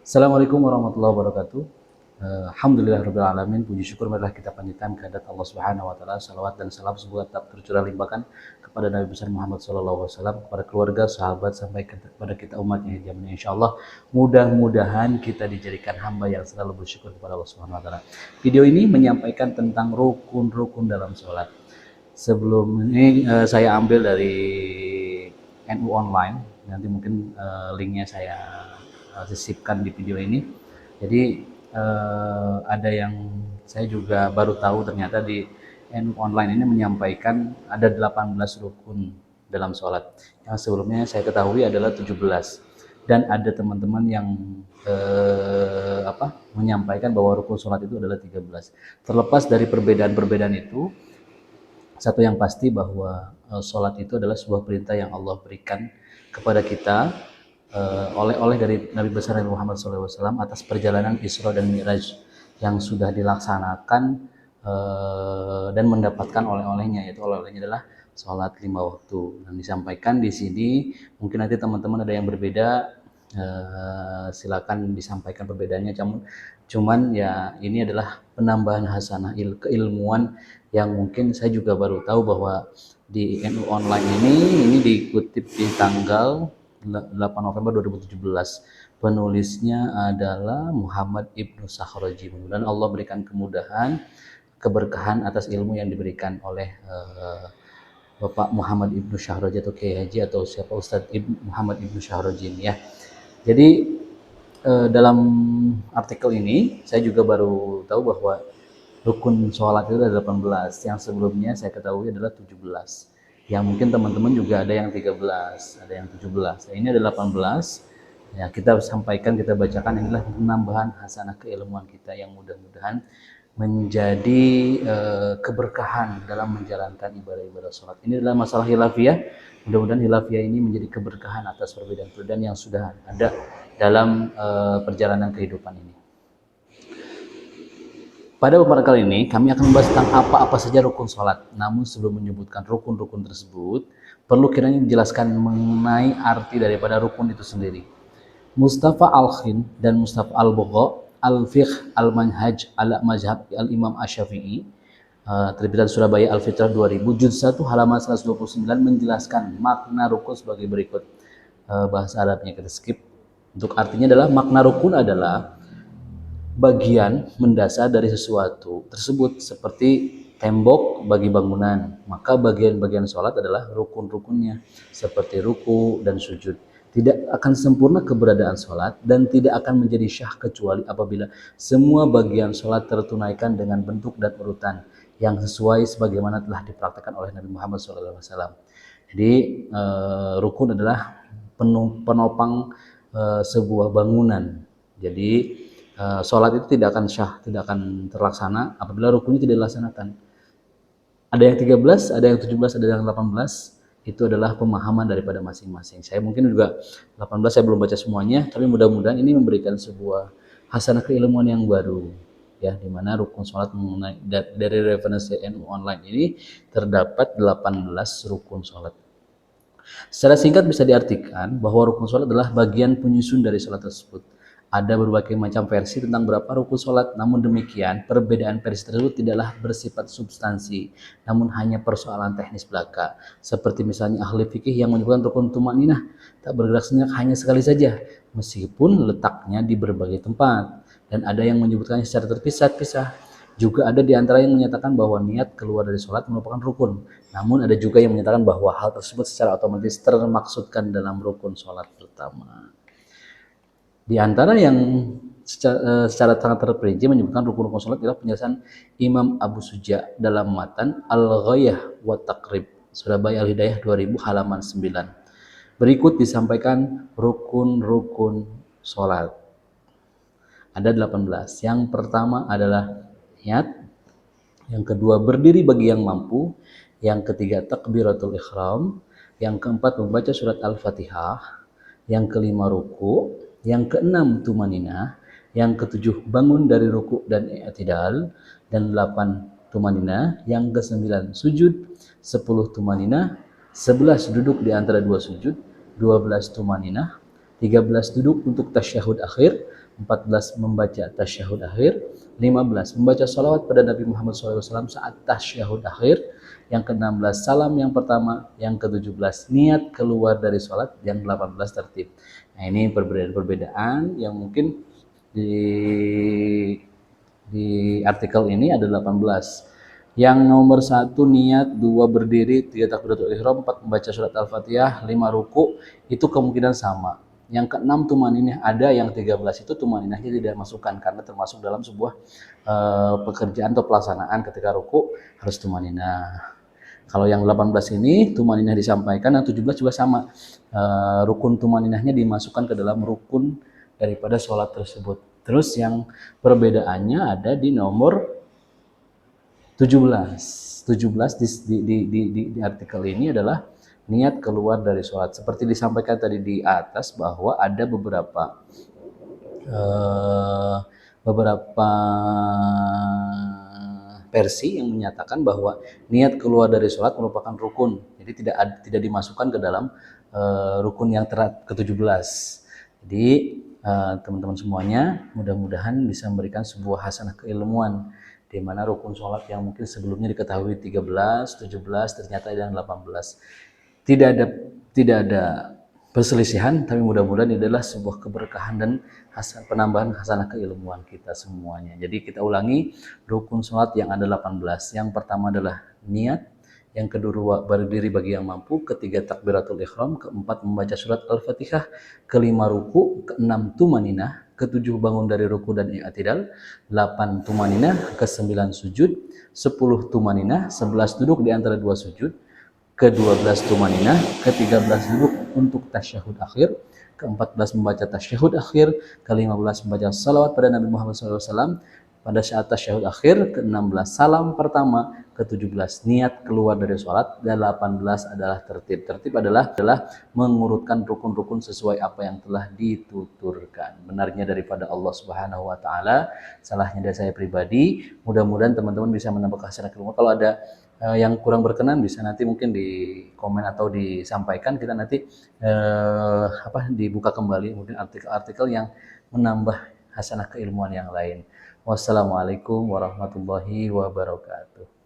Assalamualaikum warahmatullahi wabarakatuh. Alhamdulillahirabbil alamin. Puji syukur marilah kita panjatkan kehadirat Allah Subhanahu wa taala. Salawat dan salam semoga tetap tercurah limpahkan kepada Nabi besar Muhammad sallallahu alaihi wasallam, kepada keluarga, sahabat sampai kepada kita umatnya jamin insyaallah. Mudah-mudahan kita dijadikan hamba yang selalu bersyukur kepada Allah Subhanahu wa taala. Video ini menyampaikan tentang rukun-rukun dalam sholat. Sebelum ini saya ambil dari NU Online. Nanti mungkin linknya saya sisipkan di video ini. Jadi ada yang saya juga baru tahu ternyata di NU Online ini menyampaikan ada 18 rukun dalam sholat. Yang sebelumnya saya ketahui adalah 17. Dan ada teman-teman yang menyampaikan bahwa rukun sholat itu adalah 13. Terlepas dari perbedaan-perbedaan itu, satu yang pasti bahwa sholat itu adalah sebuah perintah yang Allah berikan kepada kita oleh dari Nabi besar Nabi Muhammad SAW atas perjalanan Isra dan Mi'raj yang sudah dilaksanakan dan mendapatkan oleh-olehnya, yaitu oleh-olehnya adalah sholat 5 waktu. Dan disampaikan di sini, mungkin nanti teman-teman ada yang berbeda, silakan disampaikan perbedaannya. Cuman ya ini adalah penambahan hasanah keilmuan yang mungkin saya juga baru tahu bahwa di NU Online ini dikutip di tanggal 8 November 2017. Penulisnya adalah Muhammad Ibnu Sakhraji. Mudah-mudahan Allah berikan kemudahan, keberkahan atas ilmu yang diberikan oleh Bapak Muhammad Ibnu Sakhraji atau Kiai Haji atau siapa Ustadz Muhammad Ibnu Sakhraji ini ya. Jadi dalam artikel ini saya juga baru tahu bahwa rukun sholat itu ada 18, yang sebelumnya saya ketahui adalah 17. Yang mungkin teman-teman juga ada yang 13, ada yang 17. Nah, ini ada 18. Ya, kita sampaikan, kita bacakan, inilah penambahan hasanah keilmuan kita yang mudah-mudahan menjadi keberkahan dalam menjalankan ibadah-ibadah sholat. Ini adalah masalah khilafiyah. Mudah-mudahan khilafiyah ini menjadi keberkahan atas perbedaan-perbedaan yang sudah ada dalam perjalanan kehidupan ini. Pada paparan kali ini, kami akan membahas tentang apa-apa saja rukun sholat. Namun sebelum menyebutkan rukun-rukun tersebut, perlu kiranya dijelaskan mengenai arti daripada rukun itu sendiri. Mustafa Al-Khin dan Mustafa Al-Bugha, Al-Fiqh Al-Manhaj ala Mazhab Al-Imam Asy-Syafi'i, terbitan Surabaya Al-Fitrah 2000, juz 1 halaman 129 menjelaskan makna rukun sebagai berikut. Bahasa Arabnya kita skip. Untuk artinya adalah makna rukun adalah bagian mendasar dari sesuatu tersebut, seperti tembok bagi bangunan, maka bagian-bagian sholat adalah rukun-rukunnya, seperti ruku dan sujud. Tidak akan sempurna keberadaan sholat dan tidak akan menjadi syah kecuali apabila semua bagian sholat tertunaikan dengan bentuk dan urutan yang sesuai sebagaimana telah dipraktikkan oleh Nabi Muhammad SAW. Jadi rukun adalah penopang sebuah bangunan. Jadi sholat itu tidak akan syah, tidak akan terlaksana apabila rukunnya tidak dilaksanakan. Ada yang 13, ada yang 17, ada yang 18. Itu adalah pemahaman daripada masing-masing. Saya mungkin juga 18 saya belum baca semuanya, tapi mudah-mudahan ini memberikan sebuah hasanah keilmuan yang baru, ya, di mana rukun sholat mengenai dari referensi NU Online ini terdapat 18 rukun sholat. Secara singkat bisa diartikan bahwa rukun sholat adalah bagian penyusun dari sholat tersebut. Ada berbagai macam versi tentang berapa rukun sholat, namun demikian perbedaan versi tersebut tidaklah bersifat substansi, namun hanya persoalan teknis belaka. Seperti misalnya ahli fikih yang menyebutkan rukun tumaninah tak bergerak sejenak hanya sekali saja, meskipun letaknya di berbagai tempat. Dan ada yang menyebutkannya secara terpisah-pisah. Juga ada di antara yang menyatakan bahwa niat keluar dari sholat merupakan rukun. Namun ada juga yang menyatakan bahwa hal tersebut secara otomatis termaksudkan dalam rukun sholat pertama. Di antara yang secara sangat terperinci menyebutkan rukun-rukun sholat adalah penjelasan Imam Abu Suja dalam matan Al-Ghayah wa Taqrib Surabaya Al-Hidayah 2000 halaman 9. Berikut disampaikan rukun-rukun sholat. Ada 18. Yang pertama adalah niat, yang kedua berdiri bagi yang mampu, yang ketiga takbiratul ihram, yang keempat membaca surat Al-Fatihah, yang kelima ruku, yang keenam tumaninah, yang ketujuh bangun dari ruku dan i'tidal, dan 8 tumaninah, yang kesembilan sujud, 10 tumaninah, 11 duduk di antara dua sujud, 12 tumaninah, 13 duduk untuk tasyahud akhir, 14 membaca tasyahud akhir, 15 membaca salawat pada Nabi Muhammad SAW saat tasyahud akhir, yang ke-16 salam yang pertama, yang ke-17 niat keluar dari sholat, yang 18 tertib. Nah ini perbedaan-perbedaan yang mungkin di artikel ini ada 18. Yang nomor 1 niat, 2 berdiri, 3 takbiratul ihram, 4 membaca surat Al-Fatihah, 5 ruku, itu kemungkinan sama. Yang ke-6 tumaninah, ada yang 13 itu tumaninahnya tidak masukkan karena termasuk dalam sebuah pekerjaan atau pelaksanaan. Ketika ruku harus tumaninah. Kalau yang 18 ini tumaninah disampaikan, yang 17 juga sama. Rukun tumaninahnya dimasukkan ke dalam rukun daripada sholat tersebut. Terus yang perbedaannya ada di nomor 17. 17 di artikel ini adalah niat keluar dari sholat. Seperti disampaikan tadi di atas bahwa ada beberapa versi yang menyatakan bahwa niat keluar dari sholat merupakan rukun, jadi tidak dimasukkan ke dalam rukun yang ke-17. Jadi teman-teman semuanya mudah-mudahan bisa memberikan sebuah hasanah keilmuan, di mana rukun sholat yang mungkin sebelumnya diketahui 13, 17, ternyata ada yang 18. Tidak ada perselisihan, tapi mudah-mudahan ini adalah sebuah keberkahan dan penambahan hasanah keilmuan kita semuanya. Jadi kita ulangi rukun sholat yang ada 18. Yang pertama adalah niat, yang kedua berdiri bagi yang mampu, ketiga takbiratul ihram, keempat membaca surat Al-Fatihah, kelima ruku, keenam tumaninah, ketujuh bangun dari ruku dan i'tidal, 8 tumaninah, ke-9 sujud, 10 tumaninah, 11 duduk di antara dua sujud, ke-12 tumaninah, ke-13 duduk untuk tasyahud akhir, ke-14 membaca tasyahud akhir, ke-15 membaca salawat pada Nabi Muhammad SAW pada saat tasyahud akhir, ke-16 salam pertama, ke-17 niat keluar dari sholat, dan 18 adalah tertib. Tertib adalah mengurutkan rukun-rukun sesuai apa yang telah dituturkan. Benarnya daripada Allah Subhanahu wa taala, salahnya dari saya pribadi. Mudah-mudahan teman-teman bisa menambah hasanah keilmuan. Kalau ada yang kurang berkenan bisa nanti mungkin di komen atau disampaikan, kita nanti dibuka kembali mungkin artikel-artikel yang menambah hasanah keilmuan yang lain. Wassalamualaikum warahmatullahi wabarakatuh.